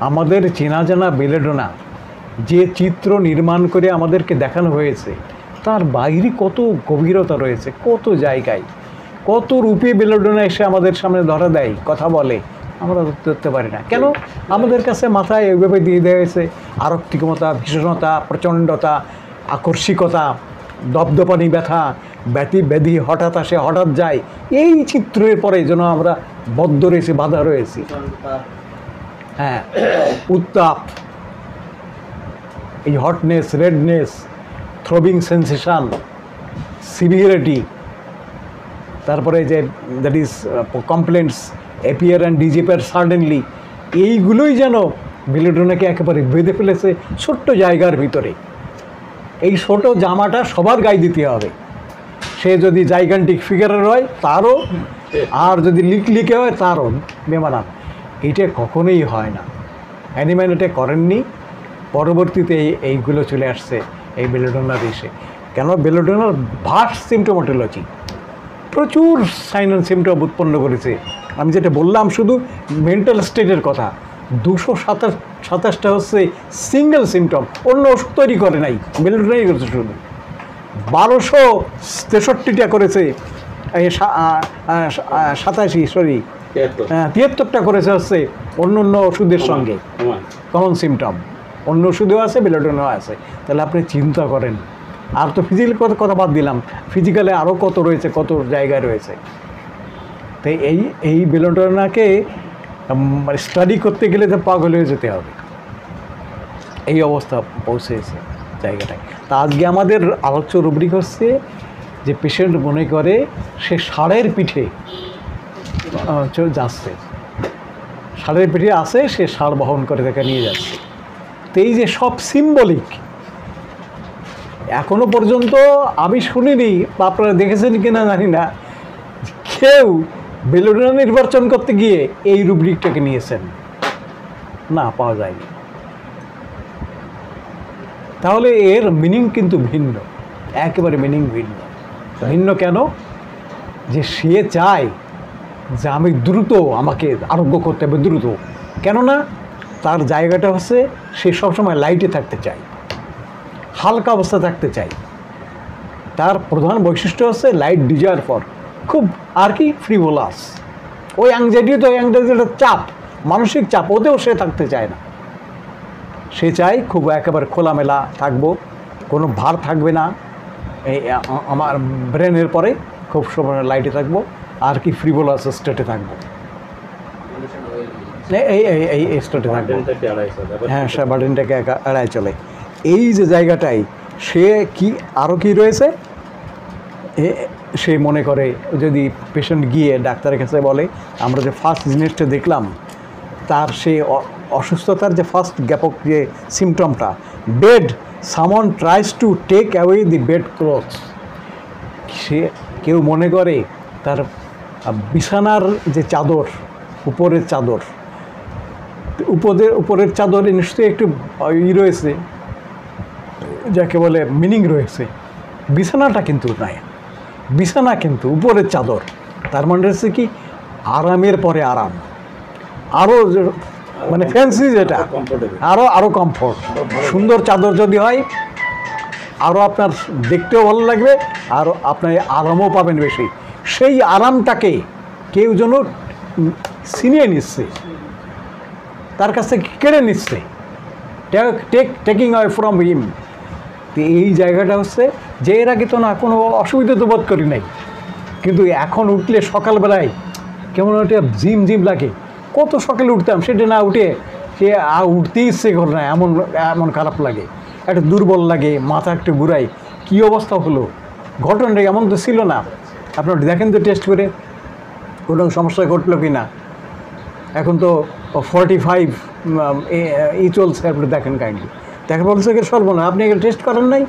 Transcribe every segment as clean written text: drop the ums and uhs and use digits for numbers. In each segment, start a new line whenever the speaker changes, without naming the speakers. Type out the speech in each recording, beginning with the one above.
আমাদের চেনা জানা বেলেডোনা যে চিত্র নির্মাণ করে আমাদেরকে দেখানো হয়েছে তার বাইরে কত গভীরতা রয়েছে, কত জায়গায় কত রূপে বেলেডোনা এসে আমাদের সামনে ধরা দেয়, কথা বলে, আমরা ধরতে পারি না কেন? আমাদের কাছে মাথায় এইভাবে দিয়ে দেওয়া হয়েছে আরক্তিকমতা, ভীষণতা, প্রচণ্ডতা, আকর্ষিকতা, দপদপানি, ব্যথা, ব্যাধি, হঠাৎ আসে হঠাৎ যায়, এই চিত্রের পরে যেন আমরা বদ্ধ রয়েছি, বাধা রয়েছি। হ্যাঁ, উত্তাপ, এই হটনেস, রেডনেস, থ্রোবিং সেন্সেশন, সিভিয়ারিটি, তারপরে যে that is complaints appear and disappear suddenly, এইগুলোই যেন বেলেডোনাকে একেবারে বেঁধে ফেলেছে ছোট্ট জায়গার ভিতরে। এই ছোট জামাটা সবার গায়ে দিতে হবে, সে যদি জাইগান্টিক ফিগারের হয় তারও, আর যদি লিকে হয় তারও বেমানান। এটা কখনোই হয় না, অ্যানিম্যান এটা করেননি, পরবর্তীতে এইগুলো চলে আসছে এই বেলেডোনা দেশে। কেন? বেলেডোনার ভাস্ট সিমটোমেটোলজি, প্রচুর সাইন অ্যান্ড সিমটম উৎপন্ন করেছে। আমি যেটা বললাম শুধু মেন্টাল স্টেটের কথা, 227টা হচ্ছে সিঙ্গেল সিমটম, অন্য ওষুধ তৈরি করে নাই, বেলেডোনাই করেছে শুধু। 1263টা করেছে, 73টা করেছে হচ্ছে অন্য অন্য ওষুধের সঙ্গে কমন সিমটম, অন্য ওষুধেও আছে, বেলেডোনাও আছে। তাহলে আপনি চিন্তা করেন, আর তো ফিজিক্যাল কথা বাদ দিলাম, ফিজিক্যালে আরও কত রয়েছে, কত জায়গায় রয়েছে। তো এই বেলেডোনাকে স্টাডি করতে গেলে তো পাগল হয়ে যেতে হবে, এই অবস্থা পৌঁছেছে জায়গাটায়। তা আজকে আমাদের আলোচ্য রুব্রিক হচ্ছে যে পেশেন্ট মনে করে সে ষাঁড়ের পিঠে যাচ্ছে, ষাঁড়ের পিঠে আসে, সে ষাঁড় বহন করে তাকে নিয়ে যাচ্ছে। তো এই যে সব সিম্বলিক, এখনো পর্যন্ত আমি শুনিনি, বা আপনারা দেখেছেন কিনা জানি না, কেউ বেলেডোনা নির্বাচন করতে গিয়ে এই রুব্রিকটাকে নিয়েছেন, না, পাওয়া যায়নি। তাহলে এর মিনিং কিন্তু ভিন্ন, একেবারে মিনিং ভিন্ন। ভিন্ন কেন? যে সে চায় যে আমি দ্রুত, আমাকে আরোগ্য করতে হবে দ্রুত, কেননা তার জায়গাটা হচ্ছে সে সবসময় লাইটে থাকতে চায়, হালকা অবস্থা থাকতে চায়। তার প্রধান বৈশিষ্ট্য হচ্ছে লাইট ডিজায়ার ফর, খুব আর কি ফ্রিভোলাস। ওই অ্যাংজাইটি, তো অ্যাংজাইটিটা চাপ, মানসিক চাপ, ওতেও সে থাকতে চায় না। সে চায় খুব একেবারে খোলামেলা থাকবো, কোনো ভার থাকবে না এই আমার ব্রেনের পরে, খুব সময় লাইটে থাকবো, আর কি ফ্রিভোলাস স্টেটে থাকবো, এই স্টেটে থাকবো। হ্যাঁ, সে বার্ডেনটাকে এড়ায় চলে। এই যে জায়গাটায় সে কি আরও কি রয়েছে, সে মনে করে, যদি পেশেন্ট গিয়ে ডাক্তারের কাছে বলে, আমরা যে ফার্স্ট জিনিসটা দেখলাম, তার সে অসুস্থতার যে ফার্স্ট জ্ঞাপক যে সিমটমটা, bed, someone tries to take away the bed clothes, সে কেউ মনে করে তার বিছানার যে চাদর, উপরের চাদর, উপরের চাদরে নিশ্চয়ই একটু রয়েছে, যাকে বলে মিনিং রয়েছে। বিছানাটা কিন্তু নাই, বিছানা কিন্তু উপরের চাদর, তার মানে হচ্ছে কি আরামের পরে আরাম, আরও মানে ফ্যান্সি, যেটা আরও কমফোর্ট, সুন্দর চাদর যদি হয় আরও আপনার দেখতেও ভালো লাগবে, আর আপনার আরামও পাবেন বেশি। সেই আরামটাকে কেউ যেন ছিনিয়ে নিচ্ছে, তার কাছ থেকে কেড়ে নিচ্ছে, টেকিং অ্যাওয়ে ফ্রম হিম। তো এই জায়গাটা হচ্ছে যে এর আগে তো না কোনো অসুবিধা তো বোধ করি নাই, কিন্তু এখন উঠলে সকালবেলায় কেমন ওটা জিম লাগে। কত সকালে উঠতাম, সেটা না উঠে সে উঠতে ইচ্ছে করে না, এমন খারাপ লাগে, একটা দুর্বল লাগে, মাথা একটু ঘুরাই, কী অবস্থা হলো। ঘটনাটা এমন তো ছিল না। আপনার দেখেন তো টেস্ট করে কোনো সমস্যা ঘটলো কি না। এখন তো 45 চলছে, আপনি দেখেন কাইন্ডলি, দেখে বলছে কি সর্বনা, আপনি এগুলো টেস্ট করেন নাই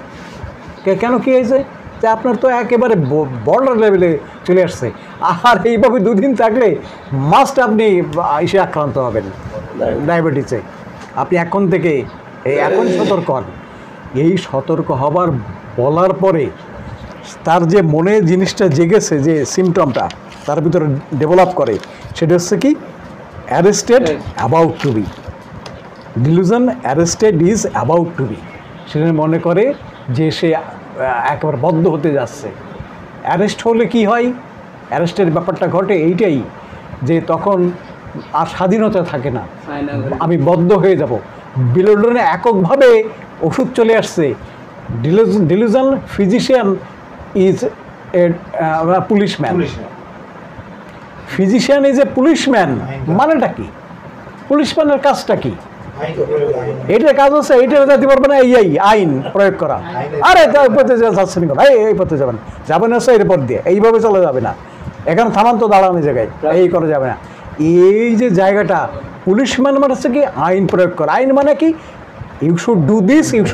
কেন, কী হয়েছে? যে আপনার তো একেবারে বর্ডার লেভেলে চলে আসছে, আর এইভাবে দুদিন থাকলে মাস্ট আপনি এসে আক্রান্ত হবেন ডায়াবেটিসে। আপনি এখন থেকে এখন সতর্ক হন। এই সতর্ক হবার বলার পরে তার যে মনে জিনিসটা জেগেছে, যে সিমটমটা তার ভিতরে ডেভেলপ করে, সেটা হচ্ছে কি arrested, about to be. Delusion arrested is about to be, সে মনে করে যে সে একেবারে বদ্ধ হতে যাচ্ছে। অ্যারেস্ট হলে কি হয়, অ্যারেস্টের ব্যাপারটা ঘটে এইটাই যে তখন আর স্বাধীনতা থাকে না, আমি বদ্ধ হয়ে যাব। বিলোডনে এককভাবে ওষুধ চলে আসছে। Dilution physician is a policeman, physician is a policeman, মানেটা কি? পুলিশম্যানের কাজটা কি? এইটার কাজ হচ্ছে এইটা যেতে পারবে না, এই আইন প্রয়োগ করা। আরে পথে যাচ্ছেন কেন, এই পথে যাবেন, যাবেন হচ্ছে এর পথ দিয়ে, এইভাবে চলে যাবে না, এখানে থামান তো দাঁড়ানো জায়গায়, এই করা যাবে না। এই যে জায়গাটা, পুলিশম্যান মানে হচ্ছে কি আইন প্রয়োগ করা। আইন মানে কি, you should do this, you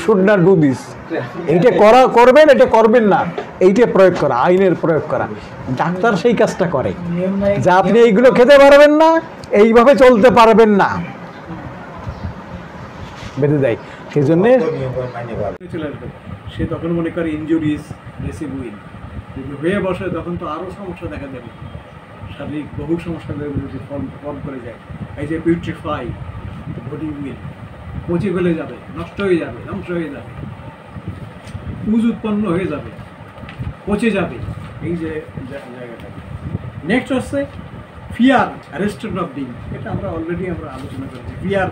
should not do this, এইটা করবেন, এটা করবেন না, এইটা প্রয়োগ করা, আইনের প্রয়োগ করা। ডাক্তার সেই কাজটা করে যে আপনি এইগুলো খেতে পারবেন না, এইভাবে চলতে পারবেন না, বেঁধে দেয়। সেই জন্যে সে তখন মনে করে ইনজুরিজ রেসিবুইন হয়ে বসে, তখন তো আরও সমস্যা দেখা যাবে, শারীরিক বহু সমস্যা ফর্ম করে যায়। এই যে পিউট্রিফাই, বডি উইল পচে গলে যাবে, নষ্ট হয়ে যাবে, ধ্বংস হয়ে যাবে, পুজ উৎপন্ন হয়ে যাবে, পচে যাবে, এই যে জায়গাটা। নেক্সট হচ্ছে ফিয়ার অ্যারেস্টেড অফ বিং, এটা আমরা অলরেডি আলোচনা করেছি। ফিয়ার,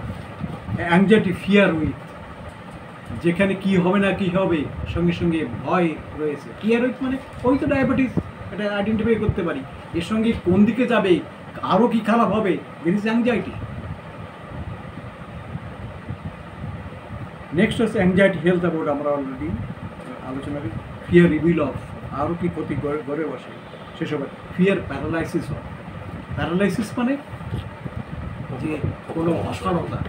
অ্যাংজাইটি, ফিয়ার উইথ, যেখানে কি হবে না কি হবে সঙ্গে সঙ্গে ভয় রয়েছে। ফিয়ার উইথ মানে ওই তো ডায়াবেটিস, এটা আইডেন্টিফাই করতে পারি, এর সঙ্গে কোন দিকে যাবে, আরও কি খারাপ হবে, দিস ইজ অ্যাংজাইটি। নেক্সট হচ্ছে অ্যাংজাইটি হেলথ অ্যাবাউট, আমরা অলরেডি আলোচনা করি। ফিয়ার রিভিল অফ, আরও কি ক্ষতি করে বসে সেসব। ফিয়ার প্যারালাইসিস অফ, প্যারালাইসিস মানে যে কোনো অসাড়তা,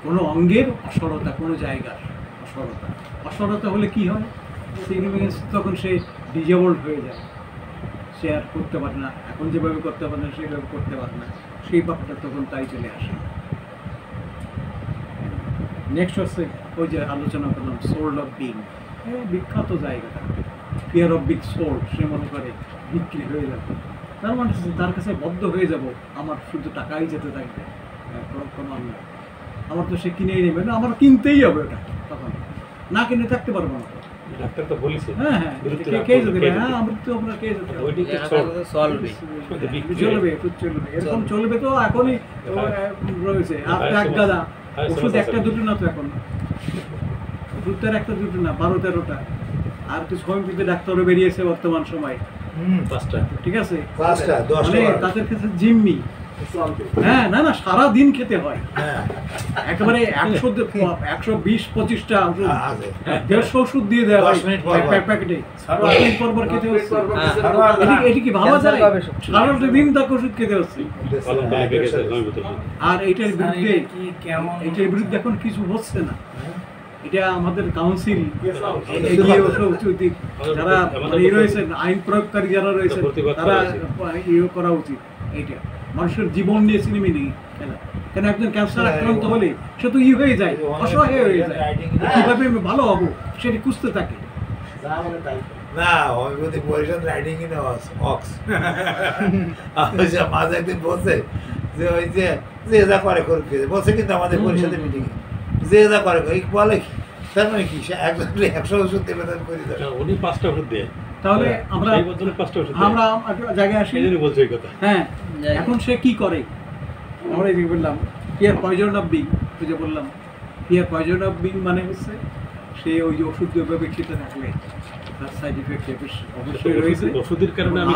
কোনো অঙ্গের অসাড়তা, কোনো জায়গার অসাড়তা। অসাড়তা হলে কি হয়, তখন সে ডিজেবলড হয়ে যায়, সে আর করতে পারে না, এখন যেভাবে করতে পারে না সেভাবে করতে পারে না, সেই ব্যাপারটা তখন তাই চলে আসে। নেক্সট হচ্ছে ওই যে আলোচনা করলাম সোল অফ বিং, বিখ্যাত জায়গাটা। ফিয়ার অফ বিগ সোল, সে মনে করে বিক্রি হয়ে যাবে, তার মানে তার কাছে বদ্ধ হয়ে যাব, আমার শুধু টাকাই যেতে থাকবে, কোনো আমার তো সে কিনেই নেবে না, আমার কিনতেই হবে ওটা, তখন না কিনে থাকতে পারবো না।
ডাক্তার তো বলেছে
হ্যাঁ হ্যাঁ, কে যেতে হবে, হ্যাঁ আমৃত্যু আপনার কে যেতে হবে, চলবে, এরকম চলবে। তো এখনই রয়েছে এক গাদা ওষুধ, একটা দুটো না তো, এখন ওষুধটার একটা দুটো না, 12-13টা, আর কিছু হোমিওপ্যাথি ডাক্তারও বেরিয়েছে বর্তমান সময়,
5টা,
ঠিক আছে,
5টা 10টা,
তাদের কাছে জিম্মি। হ্যাঁ, না না, সারা দিন খেতে হয়, একেবারে 120-25টা ওষুধ, 150 ওষুধ দিয়ে দেওয়া হয় প্যাকেটে, পরপর খেতে হচ্ছে। এটি কি ভাবা যায়? সারা দিন তাকে ওষুধ খেতে হচ্ছে। আর এইটার বিরুদ্ধে এখন কিছু হচ্ছে না, এটা আমাদের কাউন্সিল এগিয়ে ওঠা উচিত, যারা রয়েছেন আইন প্রয়োগকারী যারা রয়েছে তারা করা উচিত। এইটা মানুষের জীবন নিয়ে সিনেমি নেই কেন, একজন ক্যান্সার আক্রান্ত হলে সে তো হয়ে যায়, অসহায় হয়ে যায়, কিভাবে আমি ভালো হবো সেটি খুঁজতে থাকে।
না হোমিওপ্যাথি পরিষদ রাইডিং ইন অক্স, মাঝে একদিন বলছে যে ওই যে যা করে করুক বলছে, কিন্তু আমাদের পরিষদের মিটিং যে যা করে বলে কি, তার মানে কি, সে একজন 100 ওষুধ দেবে, তার করে দেবে,
উনি 5টা ওষুধ দেয়।
তাহলে আমরা জায়গায় আসি,
বলছে এই কথা।
হ্যাঁ, এখন সে কি করে, আমরা এই বললাম ফিয়ার পয়জন অফ বিং, যে বললাম ফিয়ার পয়জন অফ বিং মানে হচ্ছে সে ওই যে ওষুধ যেভাবে খেতে থাকলে তার সাইড ইফেক্ট অবশ্যই রয়েছে,
ওষুধের কারণে আমি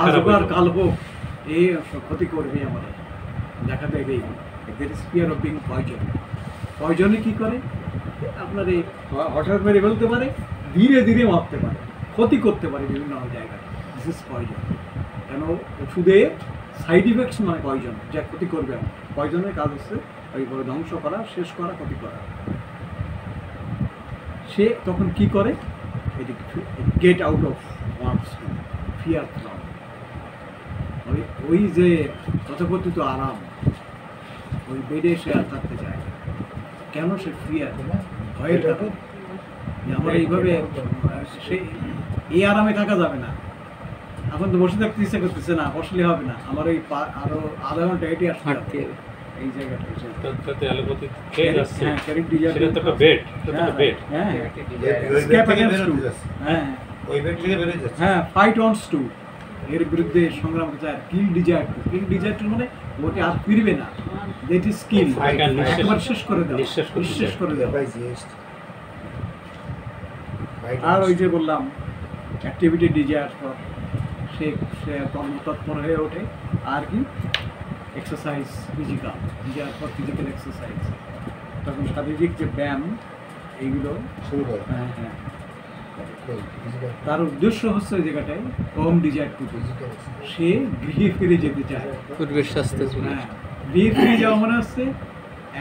কাল হোক এই ক্ষতি করবে আমাদের, দেখা দেয় এই ফিয়ার অফ বিং পয়জন। পয়জনে কি করে, আপনার এই হঠাৎ মেরে ফেলতে পারে, ধীরে ধীরে মারতে পারে, ক্ষতি করতে পারে বিভিন্ন জায়গায়, দিস ইজ পয়জন। কেন, ওষুধে সাইড ইফেক্টস মানে পয়জন, যা ক্ষতি করবে। পয়জনের কাজ হচ্ছে ওইভাবে ধ্বংস করা, শেষ করা, ক্ষতি করা। সে তখন কি করে, get out of wands fear from, ওই যে তথাকথিত আরাম, ওই বেডে সে আর থাকতে চায়। কেন, সে ফিয়ার, ভয়ের কারণ, আমার এইভাবে এই আরামে থাকা যাবে না, এখন তো বসে থাকতে ইচ্ছা করতেছে না, বসলে হবে না, আমার ওই আরো আধা ঘন্টা এটি আসতে হবে, এই জায়গাটা
তাতে অ্যালোপ্যাথি খেয়ে যাচ্ছে
হ্যাঁ ক্যারিক ডিজার্ট
সেটা তো একটা বেড সেটা তো বেড
হ্যাঁ
ওই
Escape
বেড থেকে
against
বেরোতে
two.
যাচ্ছে।
হ্যাঁ
ওই বেড থেকে বেরোতে যাচ্ছে।
হ্যাঁ ফাইট অনস টু এর বিরুদ্ধে সংগ্রাম করতে আর কিল ডিজার্ট মানে ওটা আর ফিরবে না দ্যাট ইজ স্কিল
Fight,
একবার শেষ করে দাও
নিঃশেষ করে
দাও
By zest. Fight
R
on.
ওই যে বললাম অ্যাক্টিভিটি ডিজায়ার পর সে সে কর্মতৎপর হয়ে ওঠে আর কি এক্সারসাইজ ফিজিক্যাল ডিজায়ার পর ফিজিক্যাল এক্সারসাইজ তখন শারীরিক যে ব্যায়াম এইগুলো
শুরু করে।
হ্যাঁ হ্যাঁ
কই, physical-
তার উদ্দেশ্য হচ্ছে ওই জায়গাটায় কম ডিজায়ার টু
physical exercise।
সে গৃহে ফিরে যেতে চায়
পরিবেশ স্বাস্থ্য
হ্যাঁ গৃহে ফিরে যাওয়া মানে হচ্ছে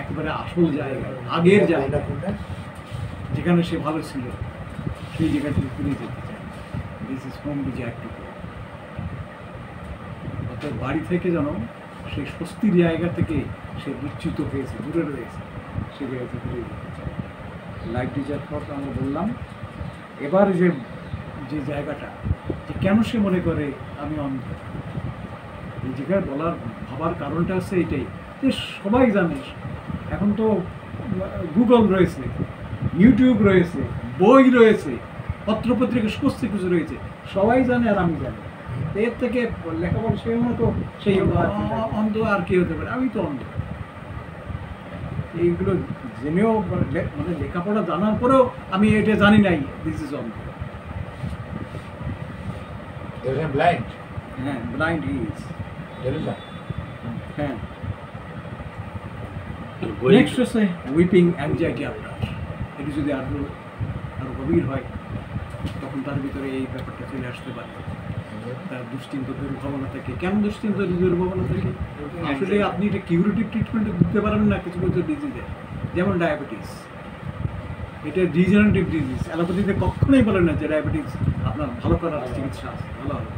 একেবারে আসল জায়গা আগের জায়গা
কোনটা, কোনটা?
যেখানে সে ভালো ছিল সেই জায়গাটিতে ফিরে যেতে চায় this is home desire to অর্থাৎ বাড়ি থেকে যেন সেই স্বস্তির জায়গা থেকে সে বিচ্যুত হয়েছে দূরে রয়েছে সে জায়গাতে ফিরে যেতে চায় লাইফ ডিজায়ার পর আমরা বললাম এবার যে যে জায়গাটা যে কেন সে মনে করে আমি অন্ধ এই জায়গায় বলার ভাবার কারণটা হচ্ছে এটাই যে সবাই জানে এখন তো গুগল রয়েছে ইউটিউব রয়েছে বই রয়েছে পত্রপত্রিকা সমস্ত কিছু রয়েছে সবাই জানে আর আমি জানি এর থেকে লেখাপড়া সেই মতো সেই অন্ধ আর কি হতে পারে আমি তো অন্ধ এইগুলো জেনেও মানে লেখাপড়া জানার পরেও আমি এটা জানি নাই দিস ইজ অন্ধ
There is a blind.
হ্যাঁ blind is
There is a.
হ্যাঁ
বই
নেক্সট হচ্ছে উইপিং অ্যাংজাইটি আপনার এটি যদি আরও গভীর হয় তখন তার ভিতরে এই ব্যাপারটা চলে আসতে পারে তার দুশ্চিন্তা দুর্ভাবনা থেকে কেন দুশ্চিন্তা দুর্ভাবনা থেকে আসলে আপনি এটা কিউরেটিভ ট্রিটমেন্ট দিতে পারেন না কিছু কিছু ডিজিজে যেমন ডায়াবেটিস এটা ডিজেনারেটিভ ডিজিজ অ্যালোপ্যাথিতে কখনোই বলে না যে ডায়াবেটিস আপনার ভালো করার চিকিৎসা আছে ভালো হবে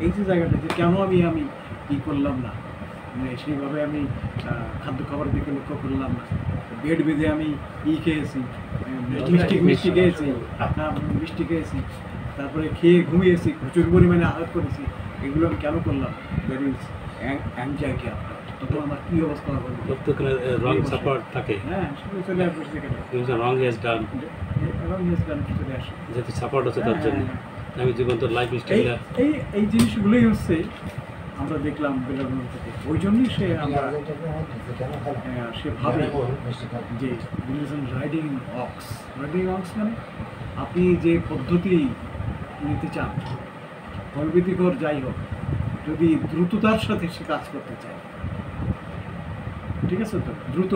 এই যে জায়গাটা যে কেন আমি কী করলাম না মানে সেইভাবে আমি খাদ্য খাবার দিকে লক্ষ্য করলাম না বেড বেঁধে আমি খেয়েছি মিষ্টি খেয়েছি মিষ্টি খেয়েছি তারপরে খেয়ে ঘুমিয়েছি প্রচুর পরিমাণে আঘাত করেছি এগুলো আমি কেন করলাম দ্যাট ইজ অ্যাংজাইটি আপনার তখন আমার কী অবস্থা হবে
প্রত্যেকের রং সাপোর্ট থাকে
হ্যাঁ সেটা চলে আসবে সেখানে
রং ইজ ডান
চলে আসে
যেহেতু সাপোর্ট আছে তার জন্য আমি জীবন্ত লাইফ
এই
স্টাইল
এই এই জিনিসগুলোই হচ্ছে আমরা দেখলাম বেলারুন থেকে ওই জন্যই সে আমরা সে ভাবে যে রাইডিং অক্স মানে আপনি যে পদ্ধতি নিতে চান ভয়ভীতিকর যাই হোক যদি দ্রুততার সাথে সে কাজ করতে চায় ঠিক আছে তো দ্রুত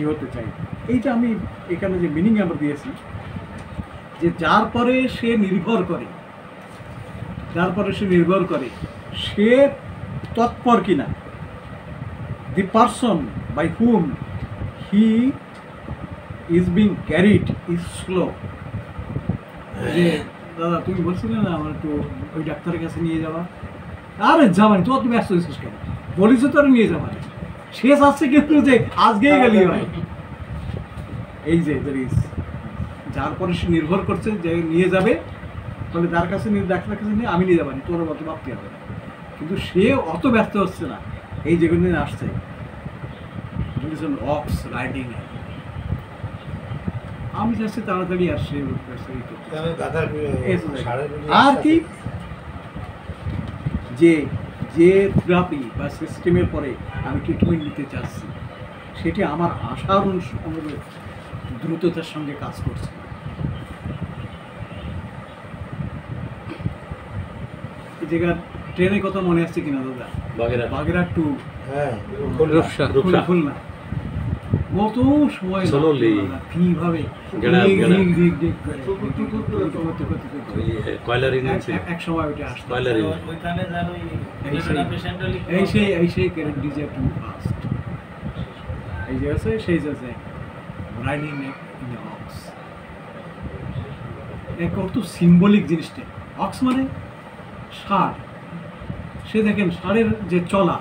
হতে চাই এইটা আমি এখানে যে মিনিং আমরা দিয়েছি যে যার পরে সে নির্ভর করে সে তৎপর কিনা the person by whom he is being carried is slow যে দাদা তুমি বলছিলে না আমার একটু ওই ডাক্তারের কাছে নিয়ে যাওয়া আরে যাবানি তো অত ব্যস্ত হয়েছিস কেন বলিস তো আর নিয়ে যাবা শেষ আসছে কিন্তু যে আজকেই গেলি হয় এই যে যার পরে সে নির্ভর করছে যে নিয়ে যাবে তাহলে তার কাছে ডাক্তারের কাছে নিয়ে আমি নিয়ে যাবানি তোর মতো ভাবতে হবে না কিন্তু সে অত ব্যস্ত হচ্ছে না এই যেগুলো দিন আসছে অক্স রাইডিং আমি চাচ্ছি তাড়াতাড়ি আসছে আর কি যে যে থেরাপি বা সিস্টেমের পরে আমি ট্রিটমেন্ট নিতে চাচ্ছি সেটি আমার আশার অনুরূপ দ্রুততার সঙ্গে কাজ করছে এই জায়গার ট্রেনের কথা মনে আসছে কিনা দাদা বাগেরহাট টু খুলনা কত সময় কিভাবে এক সময় ওইটা আসতো এই সেই ডিজার টু ফাস্ট এই যে আছে সেই আছে রাইডিং ইন অক্স কত সিম্বলিক জিনিসটা অক্স মানে ষাঁড় সে দেখেন ষাঁড়ের যে চলা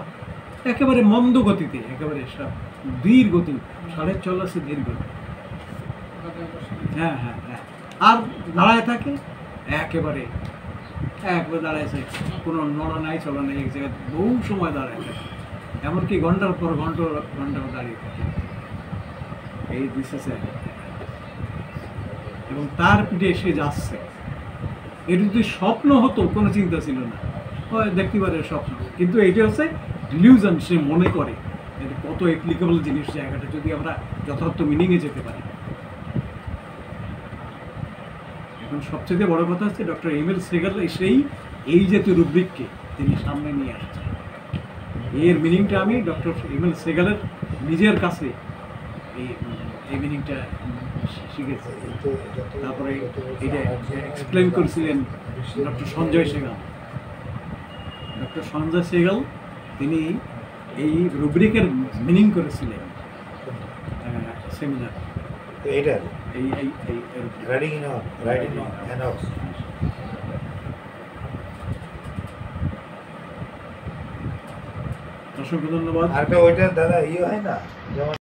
একেবারে মন্দ গতিতে একেবারে ধীর গতি ষাঁড়ের চলা সে ধীর গতি হ্যাঁ হ্যাঁ হ্যাঁ আর দাঁড়ায় থাকে একেবারে দাঁড়ায় থাকে কোনো নড়া নাই চলা নেই এক জায়গায় বহু সময় দাঁড়ায় থাকে এমনকি ঘন্টার পর ঘন্টা ঘন্টা দাঁড়িয়ে থাকে এই রিসার্চে, এবং তার পিঠে এসে যাচ্ছে। এটা যদি স্বপ্ন হতো কোনো চিন্তা ছিল না, হয় দেখতে পারে স্বপ্ন, কিন্তু এইটা হচ্ছে ডিলিউশন, সে মনে করে এটা কত অ্যাপ্লিকেবল জিনিস, জায়গাটা যদি আমরা যথার্থ মিনিংয়ে যেতে পারি। এখন সবচেয়ে বড় কথা হচ্ছে ডক্টর এমএল সেগাল সেই এই জাতীয় রুব্রিককে তিনি সামনে নিয়ে আসছেন। এর মিনিংটা আমি ডক্টর এমএল সেগালের নিজের কাছে এই মিনিংটা শিখেছি। তারপরে এটা এক্সপ্লেন করেছিলেন ডক্টর সঞ্জয় সেগাল। ডক্টর সঞ্জয় সেগাল তিনি এই রুব্রিকের মিনিং করেছিলেন সেমিনার।
এইটা
এই এই এই
রাইডিং ইন অ্যানক্স।
অসংখ্য ধন্যবাদ।
আরেকটা ওইটা দাদা ইয়ে হয় না যেমন